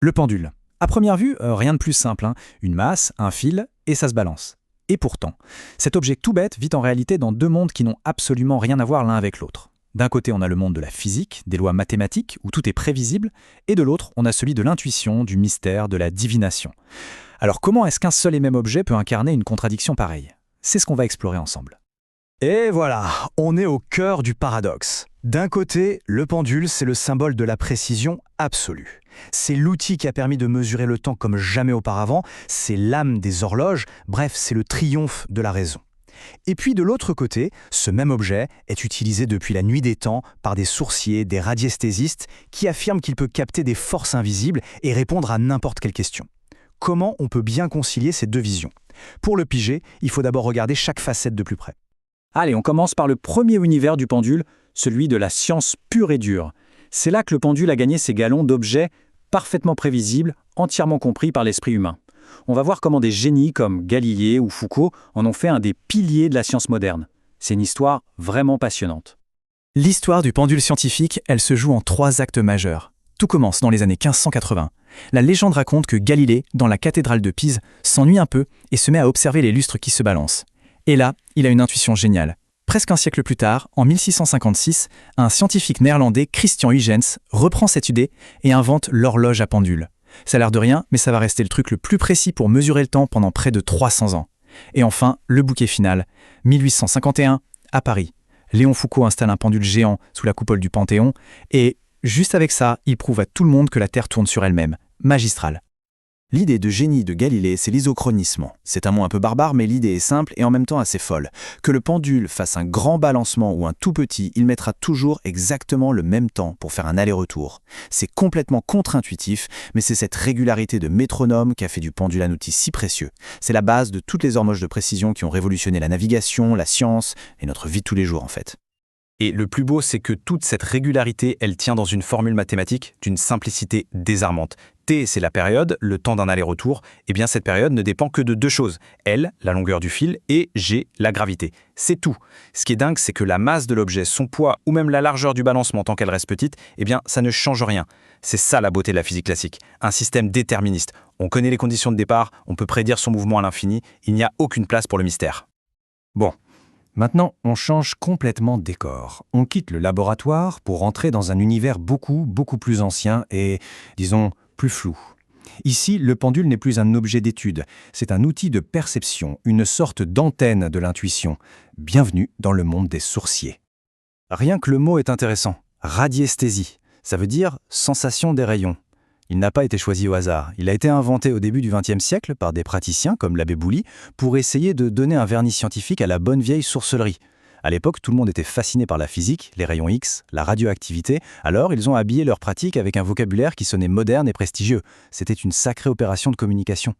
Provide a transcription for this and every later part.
Le pendule. À première vue, rien de plus simple, hein. Une masse, un fil, et ça se balance. Et pourtant, cet objet tout bête vit en réalité dans deux mondes qui n'ont absolument rien à voir l'un avec l'autre. D'un côté, on a le monde de la physique, des lois mathématiques, où tout est prévisible, et de l'autre, on a celui de l'intuition, du mystère, de la divination. Alors comment est-ce qu'un seul et même objet peut incarner une contradiction pareille? C'est ce qu'on va explorer ensemble. Et voilà, on est au cœur du paradoxe. D'un côté, le pendule, c'est le symbole de la précision absolue. C'est l'outil qui a permis de mesurer le temps comme jamais auparavant, c'est l'âme des horloges, bref, c'est le triomphe de la raison. Et puis de l'autre côté, ce même objet est utilisé depuis la nuit des temps par des sourciers, des radiesthésistes, qui affirment qu'il peut capter des forces invisibles et répondre à n'importe quelle question. Comment on peut bien concilier ces deux visions? Pour le piger, il faut d'abord regarder chaque facette de plus près. Allez, on commence par le premier univers du pendule, celui de la science pure et dure. C'est là que le pendule a gagné ses galons d'objets parfaitement prévisibles, entièrement compris par l'esprit humain. On va voir comment des génies comme Galilée ou Foucault en ont fait un des piliers de la science moderne. C'est une histoire vraiment passionnante. L'histoire du pendule scientifique, elle se joue en 3 actes majeurs. Tout commence dans les années 1580. La légende raconte que Galilée, dans la cathédrale de Pise, s'ennuie un peu et se met à observer les lustres qui se balancent. Et là, il a une intuition géniale. Presque un siècle plus tard, en 1656, un scientifique néerlandais, Christian Huygens, reprend cette idée et invente l'horloge à pendule. Ça a l'air de rien, mais ça va rester le truc le plus précis pour mesurer le temps pendant près de 300 ans. Et enfin, le bouquet final. 1851, à Paris. Léon Foucault installe un pendule géant sous la coupole du Panthéon, et juste avec ça, il prouve à tout le monde que la Terre tourne sur elle-même. Magistral. L'idée de génie de Galilée, c'est l'isochronisme. C'est un mot un peu barbare, mais l'idée est simple et en même temps assez folle. Que le pendule fasse un grand balancement ou un tout petit, il mettra toujours exactement le même temps pour faire un aller-retour. C'est complètement contre-intuitif, mais c'est cette régularité de métronome qui a fait du pendule un outil si précieux. C'est la base de toutes les horloges de précision qui ont révolutionné la navigation, la science et notre vie de tous les jours en fait. Et le plus beau, c'est que toute cette régularité, elle tient dans une formule mathématique d'une simplicité désarmante. T, c'est la période, le temps d'un aller-retour. Eh bien, cette période ne dépend que de 2 choses. L, la longueur du fil, et G, la gravité. C'est tout. Ce qui est dingue, c'est que la masse de l'objet, son poids ou même la largeur du balancement tant qu'elle reste petite, eh bien, ça ne change rien. C'est ça la beauté de la physique classique. Un système déterministe. On connaît les conditions de départ, on peut prédire son mouvement à l'infini, il n'y a aucune place pour le mystère. Bon. Maintenant, on change complètement de décor. On quitte le laboratoire pour entrer dans un univers beaucoup plus ancien et, disons, plus flou. Ici, le pendule n'est plus un objet d'étude, c'est un outil de perception, une sorte d'antenne de l'intuition. Bienvenue dans le monde des sourciers. Rien que le mot est intéressant. Radiesthésie, ça veut dire sensation des rayons. Il n'a pas été choisi au hasard. Il a été inventé au début du XXe siècle par des praticiens comme l'abbé Bouly pour essayer de donner un vernis scientifique à la bonne vieille sourcelerie. À l'époque, tout le monde était fasciné par la physique, les rayons X, la radioactivité, alors ils ont habillé leur pratique avec un vocabulaire qui sonnait moderne et prestigieux. C'était une sacrée opération de communication.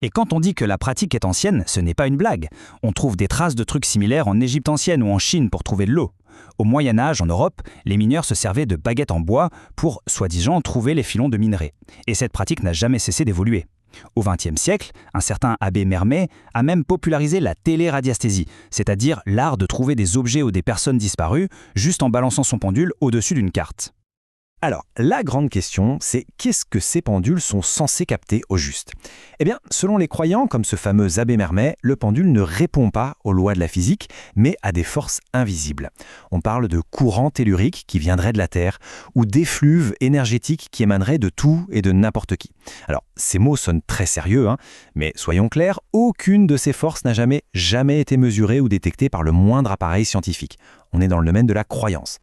Et quand on dit que la pratique est ancienne, ce n'est pas une blague. On trouve des traces de trucs similaires en Égypte ancienne ou en Chine pour trouver de l'eau. Au Moyen-Âge, en Europe, les mineurs se servaient de baguettes en bois pour, soi-disant, trouver les filons de minerai. Et cette pratique n'a jamais cessé d'évoluer. Au XXe siècle, un certain abbé Mermet a même popularisé la téléradiesthésie, c'est-à-dire l'art de trouver des objets ou des personnes disparues juste en balançant son pendule au-dessus d'une carte. Alors, la grande question, c'est qu'est-ce que ces pendules sont censés capter au juste? Eh bien, selon les croyants, comme ce fameux abbé Mermet, le pendule ne répond pas aux lois de la physique, mais à des forces invisibles. On parle de courants telluriques qui viendraient de la Terre, ou d'effluves énergétiques qui émaneraient de tout et de n'importe qui. Alors, ces mots sonnent très sérieux, mais soyons clairs, aucune de ces forces n'a jamais été mesurée ou détectée par le moindre appareil scientifique. On est dans le domaine de la croyance.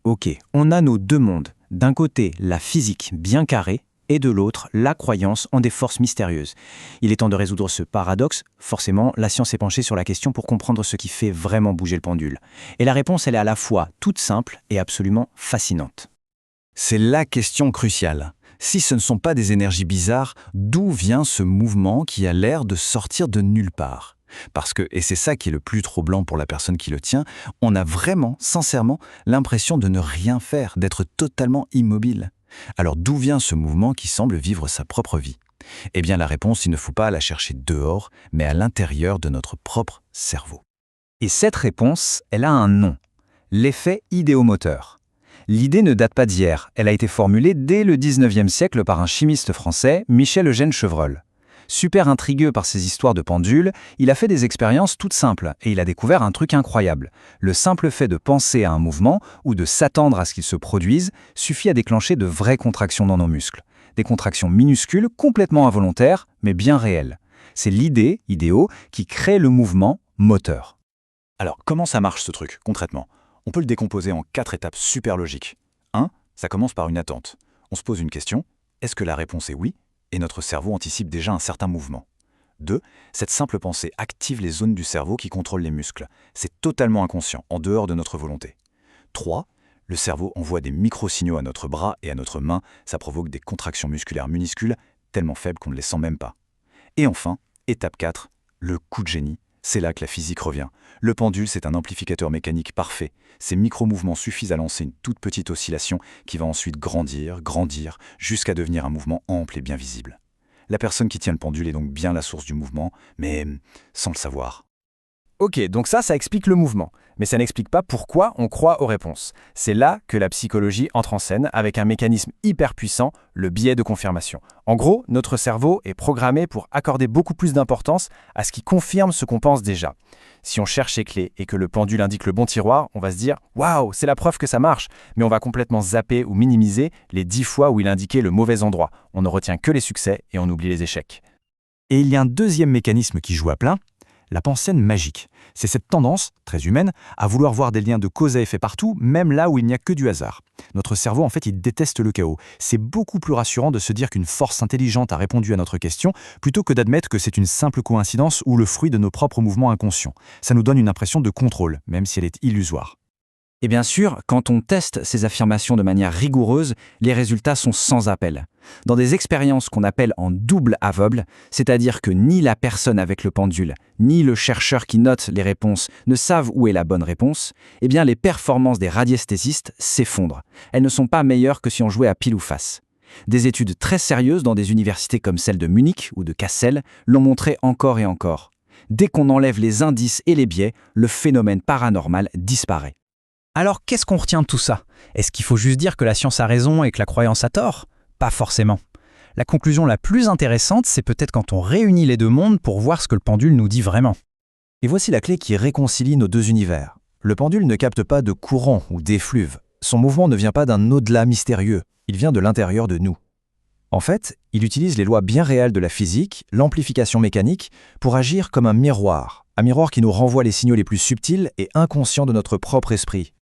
Ok, on a nos deux mondes. D'un côté, la physique bien carrée, et de l'autre, la croyance en des forces mystérieuses. Il est temps de résoudre ce paradoxe. Forcément, la science est penchée sur la question pour comprendre ce qui fait vraiment bouger le pendule. Et la réponse, elle est à la fois toute simple et absolument fascinante. C'est la question cruciale. Si ce ne sont pas des énergies bizarres, d'où vient ce mouvement qui a l'air de sortir de nulle part ? Parce que, et c'est ça qui est le plus troublant pour la personne qui le tient, on a vraiment, sincèrement, l'impression de ne rien faire, d'être totalement immobile. Alors d'où vient ce mouvement qui semble vivre sa propre vie? Eh bien la réponse, il ne faut pas la chercher dehors, mais à l'intérieur de notre propre cerveau. Et cette réponse, elle a un nom, l'effet idéomoteur. L'idée ne date pas d'hier, elle a été formulée dès le 19e siècle par un chimiste français, Michel-Eugène Chevreul. Super intrigueux par ces histoires de pendules, il a fait des expériences toutes simples et il a découvert un truc incroyable. Le simple fait de penser à un mouvement ou de s'attendre à ce qu'il se produise suffit à déclencher de vraies contractions dans nos muscles. Des contractions minuscules, complètement involontaires, mais bien réelles. C'est l'idée, idéo, qui crée le mouvement moteur. Alors, comment ça marche ce truc, concrètement? On peut le décomposer en 4 étapes super logiques. 1. Ça commence par une attente. On se pose une question. Est-ce que la réponse est oui? Et notre cerveau anticipe déjà un certain mouvement. 2. Cette simple pensée active les zones du cerveau qui contrôlent les muscles. C'est totalement inconscient, en dehors de notre volonté. 3. Le cerveau envoie des micro-signaux à notre bras et à notre main. Ça provoque des contractions musculaires minuscules, tellement faibles qu'on ne les sent même pas. Et enfin, étape 4, le coup de génie. C'est là que la physique revient. Le pendule, c'est un amplificateur mécanique parfait. Ces micro-mouvements suffisent à lancer une toute petite oscillation qui va ensuite grandir, jusqu'à devenir un mouvement ample et bien visible. La personne qui tient le pendule est donc bien la source du mouvement, mais sans le savoir. Ok, donc ça explique le mouvement. Mais ça n'explique pas pourquoi on croit aux réponses. C'est là que la psychologie entre en scène avec un mécanisme hyper puissant, le biais de confirmation. En gros, notre cerveau est programmé pour accorder beaucoup plus d'importance à ce qui confirme ce qu'on pense déjà. Si on cherche les clés et que le pendule indique le bon tiroir, on va se dire « Waouh, c'est la preuve que ça marche !» Mais on va complètement zapper ou minimiser les 10 fois où il indiquait le mauvais endroit. On ne retient que les succès et on oublie les échecs. Et il y a un deuxième mécanisme qui joue à plein, la pensée magique. C'est cette tendance, très humaine, à vouloir voir des liens de cause à effet partout, même là où il n'y a que du hasard. Notre cerveau, en fait, il déteste le chaos. C'est beaucoup plus rassurant de se dire qu'une force intelligente a répondu à notre question, plutôt que d'admettre que c'est une simple coïncidence ou le fruit de nos propres mouvements inconscients. Ça nous donne une impression de contrôle, même si elle est illusoire. Et bien sûr, quand on teste ces affirmations de manière rigoureuse, les résultats sont sans appel. Dans des expériences qu'on appelle en double aveugle, c'est-à-dire que ni la personne avec le pendule, ni le chercheur qui note les réponses ne savent où est la bonne réponse, eh bien les performances des radiesthésistes s'effondrent. Elles ne sont pas meilleures que si on jouait à pile ou face. Des études très sérieuses dans des universités comme celle de Munich ou de Kassel l'ont montré encore et encore. Dès qu'on enlève les indices et les biais, le phénomène paranormal disparaît. Alors qu'est-ce qu'on retient de tout ça? Est-ce qu'il faut juste dire que la science a raison et que la croyance a tort? Pas forcément. La conclusion la plus intéressante, c'est peut-être quand on réunit les deux mondes pour voir ce que le pendule nous dit vraiment. Et voici la clé qui réconcilie nos deux univers. Le pendule ne capte pas de courant ou d'effluve. Son mouvement ne vient pas d'un au-delà mystérieux, il vient de l'intérieur de nous. En fait, il utilise les lois bien réelles de la physique, l'amplification mécanique, pour agir comme un miroir qui nous renvoie les signaux les plus subtils et inconscients de notre propre esprit.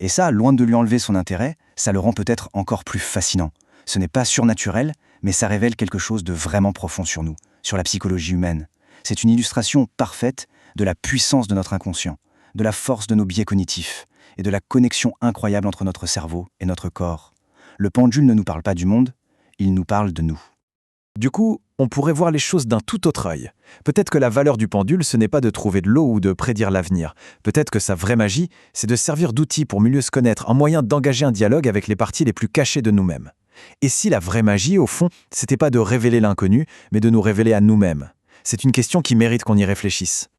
Et ça, loin de lui enlever son intérêt, ça le rend peut-être encore plus fascinant. Ce n'est pas surnaturel, mais ça révèle quelque chose de vraiment profond sur nous, sur la psychologie humaine. C'est une illustration parfaite de la puissance de notre inconscient, de la force de nos biais cognitifs et de la connexion incroyable entre notre cerveau et notre corps. Le pendule ne nous parle pas du monde, il nous parle de nous. Du coup, on pourrait voir les choses d'un tout autre œil. Peut-être que la valeur du pendule, ce n'est pas de trouver de l'eau ou de prédire l'avenir. Peut-être que sa vraie magie, c'est de servir d'outil pour mieux se connaître, un moyen d'engager un dialogue avec les parties les plus cachées de nous-mêmes. Et si la vraie magie, au fond, c'était pas de révéler l'inconnu, mais de nous révéler à nous-mêmes? C'est une question qui mérite qu'on y réfléchisse.